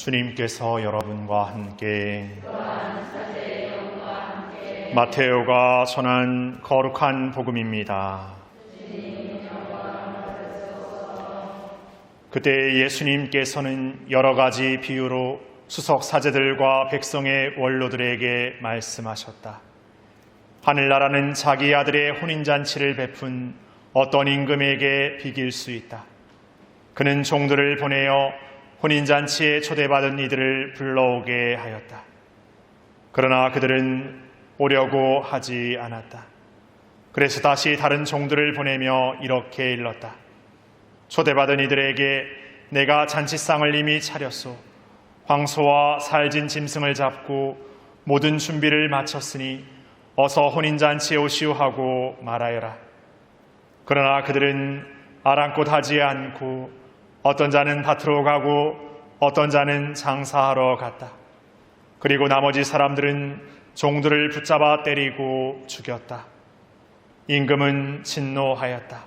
주님께서 여러분과 함께 마테오가 전한 거룩한 복음입니다. 그때 예수님께서는 여러 가지 비유로 수석 사제들과 백성의 원로들에게 말씀하셨다. 하늘나라는 자기 아들의 혼인잔치를 베푼 어떤 임금에게 비길 수 있다. 그는 종들을 보내어 혼인잔치에 초대받은 이들을 불러오게 하였다. 그러나 그들은 오려고 하지 않았다. 그래서 다시 다른 종들을 보내며 이렇게 일렀다. 초대받은 이들에게 내가 잔치상을 이미 차렸소. 황소와 살진 짐승을 잡고 모든 준비를 마쳤으니 어서 혼인잔치에 오시오 하고 말하여라. 그러나 그들은 아랑곳하지 않고 어떤 자는 밭으로 가고 어떤 자는 장사하러 갔다. 그리고 나머지 사람들은 종들을 붙잡아 때리고 죽였다. 임금은 진노하였다.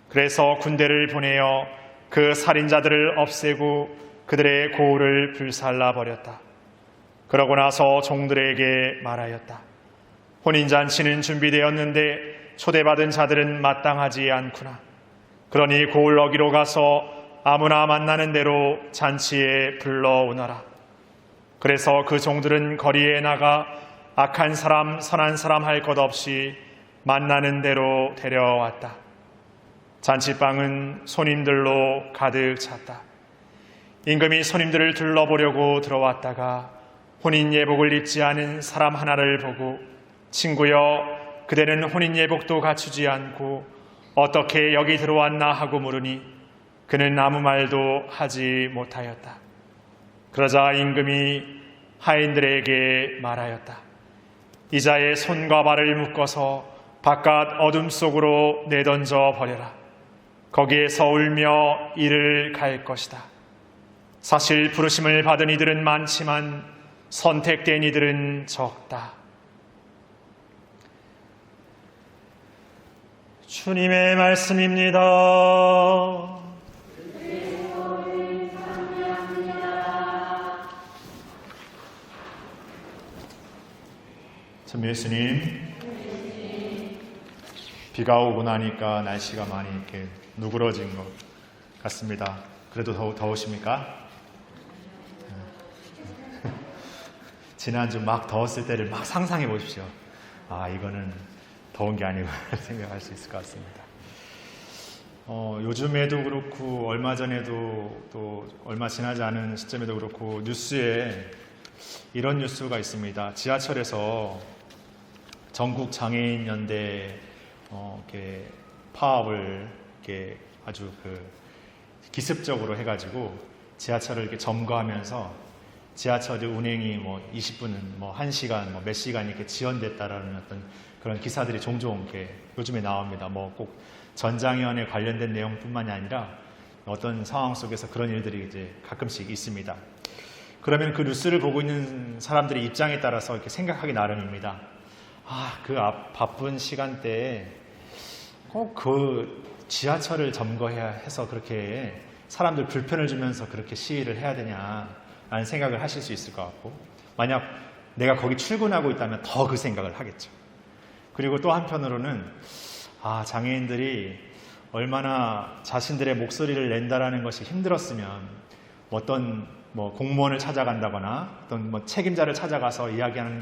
그래서 군대를 보내어 그 살인자들을 없애고 그들의 고을을 불살라 버렸다. 그러고 나서 종들에게 말하였다. 혼인잔치는 준비되었는데 초대받은 자들은 마땅하지 않구나. 그러니 고을 어기로 가서 아무나 만나는 대로 잔치에 불러오너라. 그래서 그 종들은 거리에 나가 악한 사람, 선한 사람 할 것 없이 만나는 대로 데려왔다. 잔치방은 손님들로 가득 찼다. 임금이 손님들을 둘러보려고 들어왔다가 혼인 예복을 입지 않은 사람 하나를 보고 친구여, 그대는 혼인 예복도 갖추지 않고 어떻게 여기 들어왔나 하고 물으니 그는 아무 말도 하지 못하였다. 그러자 임금이 하인들에게 말하였다. 이자의 손과 발을 묶어서 바깥 어둠 속으로 내던져 버려라. 거기에서 울며 이를 갈 것이다. 사실 부르심을 받은 이들은 많지만 선택된 이들은 적다. 주님의 말씀입니다. 참 예수님, 비가 오고 나니까 날씨가 많이 이렇게 누그러진 것 같습니다. 그래도 더우십니까? 지난주 막 더웠을 때를 막 상상해 보십시오. 아, 이거는 더운 게 아니고 생각할 수 있을 것 같습니다. 요즘에도 그렇고 얼마 전에도 또 얼마 지나지 않은 시점에도 그렇고 뉴스에 이런 뉴스가 있습니다. 지하철에서 전국 장애인 연대 이렇게 파업을 이렇게 아주 기습적으로 해가지고 지하철을 이렇게 점거하면서 지하철의 운행이 20분, 1시간, 몇 시간 이렇게 지연됐다라는 어떤 그런 기사들이 종종 이렇게 요즘에 나옵니다. 꼭 전장현에 관련된 내용뿐만이 아니라 어떤 상황 속에서 그런 일들이 이제 가끔씩 있습니다. 그러면 그 뉴스를 보고 있는 사람들의 입장에 따라서 이렇게 생각하기 나름입니다. 그 바쁜 시간대에 꼭 그 지하철을 점거해야 해서 그렇게 사람들 불편을 주면서 그렇게 시위를 해야 되냐라는 생각을 하실 수 있을 것 같고, 만약 내가 거기 출근하고 있다면 더 그 생각을 하겠죠. 그리고 또 한편으로는 장애인들이 얼마나 자신들의 목소리를 낸다라는 것이 힘들었으면 어떤 공무원을 찾아간다거나 어떤 책임자를 찾아가서 이야기하는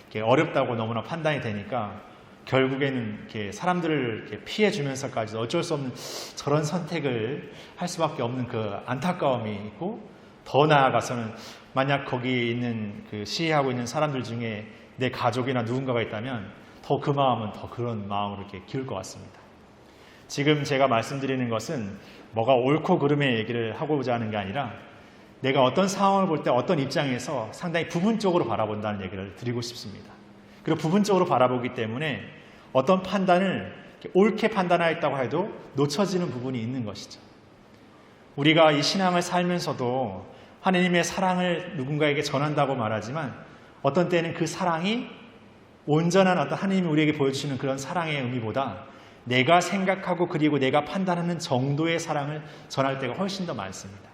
게 어렵다고 너무나 판단이 되니까 결국에는 이렇게 사람들을 이렇게 피해주면서까지 어쩔 수 없는 저런 선택을 할 수밖에 없는 그 안타까움이 있고, 더 나아가서는 만약 거기 있는 시위하고 있는 사람들 중에 내 가족이나 누군가가 있다면 더 그 마음은 더 그런 마음으로 이렇게 기울 것 같습니다. 지금 제가 말씀드리는 것은 뭐가 옳고 그름의 얘기를 하고자 하는 게 아니라 내가 어떤 상황을 볼 때 어떤 입장에서 상당히 부분적으로 바라본다는 얘기를 드리고 싶습니다. 그리고 부분적으로 바라보기 때문에 어떤 판단을 옳게 판단하였다고 해도 놓쳐지는 부분이 있는 것이죠. 우리가 이 신앙을 살면서도 하나님의 사랑을 누군가에게 전한다고 말하지만 어떤 때는 그 사랑이 온전한 어떤 하나님이 우리에게 보여주시는 그런 사랑의 의미보다 내가 생각하고 그리고 내가 판단하는 정도의 사랑을 전할 때가 훨씬 더 많습니다.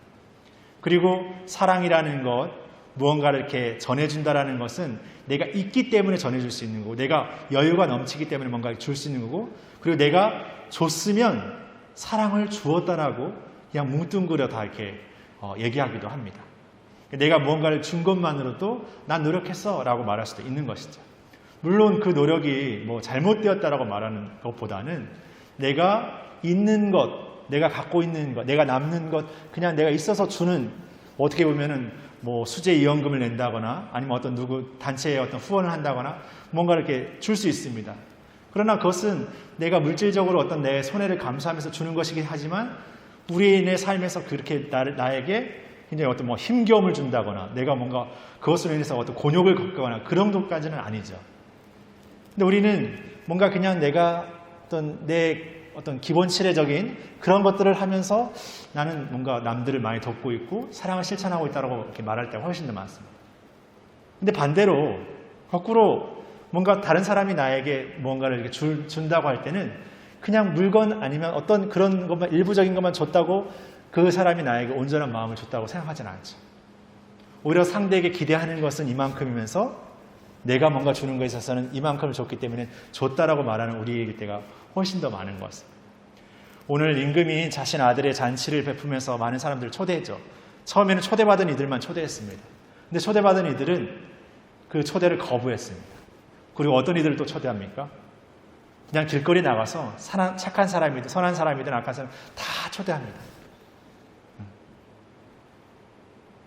그리고 사랑이라는 것, 무언가를 이렇게 전해준다라는 것은 내가 있기 때문에 전해줄 수 있는 거고, 내가 여유가 넘치기 때문에 뭔가 줄 수 있는 거고, 그리고 내가 줬으면 사랑을 주었다라고 그냥 뭉뚱그려 다 이렇게 얘기하기도 합니다. 내가 무언가를 준 것만으로도 난 노력했어 라고 말할 수도 있는 것이죠. 물론 그 노력이 뭐 잘못되었다라고 말하는 것보다는 내가 있는 것, 내가 갖고 있는 것, 내가 남는 것, 그냥 내가 있어서 주는, 어떻게 보면은 뭐 수제 이연금을 낸다거나 아니면 어떤 누구 단체에 어떤 후원을 한다거나 뭔가 이렇게 줄 수 있습니다. 그러나 그것은 내가 물질적으로 어떤 내 손해를 감수하면서 주는 것이긴 하지만 우리의 삶에서 그렇게 나에게 굉장히 어떤 뭐 힘겨움을 준다거나 내가 뭔가 그것으로 인해서 어떤 곤욕을 겪거나 그런 정도까지는 아니죠. 근데 우리는 뭔가 그냥 내가 내 어떤 기본 치레적인 그런 것들을 하면서 나는 뭔가 남들을 많이 돕고 있고 사랑을 실천하고 있다고 이렇게 말할 때가 훨씬 더 많습니다. 근데 반대로 거꾸로 뭔가 다른 사람이 나에게 뭔가를 이렇게 준다고 할 때는 그냥 물건 아니면 어떤 그런 것만 일부적인 것만 줬다고 그 사람이 나에게 온전한 마음을 줬다고 생각하지는 않죠. 오히려 상대에게 기대하는 것은 이만큼이면서 내가 뭔가 주는 것에 있어서는 이만큼을 줬기 때문에 줬다라고 말하는 우리일 때가 훨씬 더 많은 것 같습니다. 오늘 임금이 자신 아들의 잔치를 베푸면서 많은 사람들을 초대했죠. 처음에는 초대받은 이들만 초대했습니다. 근데 초대받은 이들은 그 초대를 거부했습니다. 그리고 어떤 이들을 또 초대합니까? 그냥 길거리 나가서 착한 사람이든 선한 사람이든 악한 사람 다 초대합니다.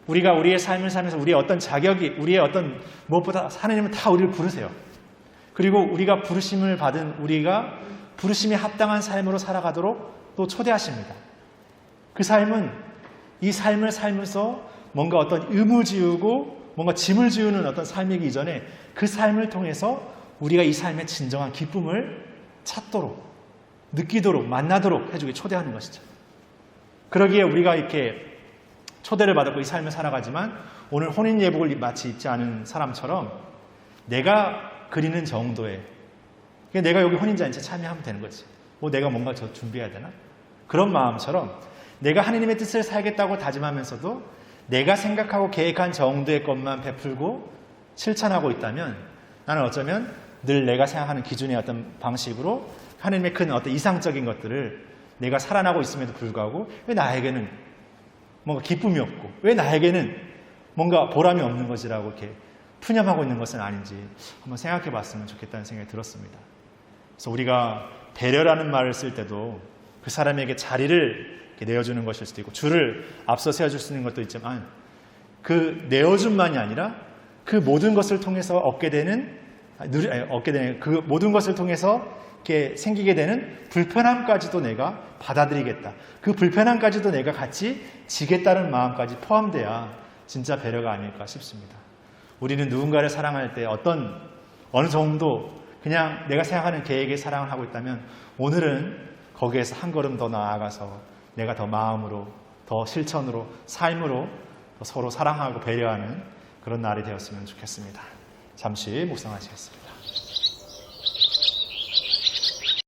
우리가 우리의 삶을 살면서 우리의 어떤 자격이, 우리의 어떤 무엇보다 하나님은 다 우리를 부르세요. 그리고 우리가 부르심을 받은 우리가 부르심에 합당한 삶으로 살아가도록 또 초대하십니다. 그 삶은 이 삶을 살면서 뭔가 어떤 의무 지우고 뭔가 짐을 지우는 어떤 삶이기 이전에 그 삶을 통해서 우리가 이 삶의 진정한 기쁨을 찾도록, 느끼도록, 만나도록 해주기 초대하는 것이죠. 그러기에 우리가 이렇게 초대를 받았고 이 삶을 살아가지만 오늘 혼인 예복을 마치 입지 않은 사람처럼 내가 그리는 정도의, 내가 여기 혼인잔치에 참여하면 되는 거지. 뭐 내가 뭔가 저 준비해야 되나? 그런 마음처럼 내가 하나님의 뜻을 살겠다고 다짐하면서도 내가 생각하고 계획한 정도의 것만 베풀고 실천하고 있다면 나는 어쩌면 늘 내가 생각하는 기준의 어떤 방식으로 하나님의 큰 어떤 이상적인 것들을 내가 살아나고 있음에도 불구하고 왜 나에게는 뭔가 기쁨이 없고 왜 나에게는 뭔가 보람이 없는 것이라고 이렇게 푸념하고 있는 것은 아닌지 한번 생각해 봤으면 좋겠다는 생각이 들었습니다. 그래서 우리가 배려라는 말을 쓸 때도 그 사람에게 자리를 내어주는 것일 수도 있고 줄을 앞서 세워줄 수 있는 것도 있지만 그 내어준만이 아니라 그 모든 것을 통해서 얻게 되는 그 모든 것을 통해서 이렇게 생기게 되는 불편함까지도 내가 받아들이겠다. 그 불편함까지도 내가 같이 지겠다는 마음까지 포함돼야 진짜 배려가 아닐까 싶습니다. 우리는 누군가를 사랑할 때 어느 정도 그냥 내가 생각하는 계획의 사랑을 하고 있다면 오늘은 거기에서 한 걸음 더 나아가서 내가 더 마음으로, 더 실천으로, 삶으로 더 서로 사랑하고 배려하는 그런 날이 되었으면 좋겠습니다. 잠시 묵상하시겠습니다.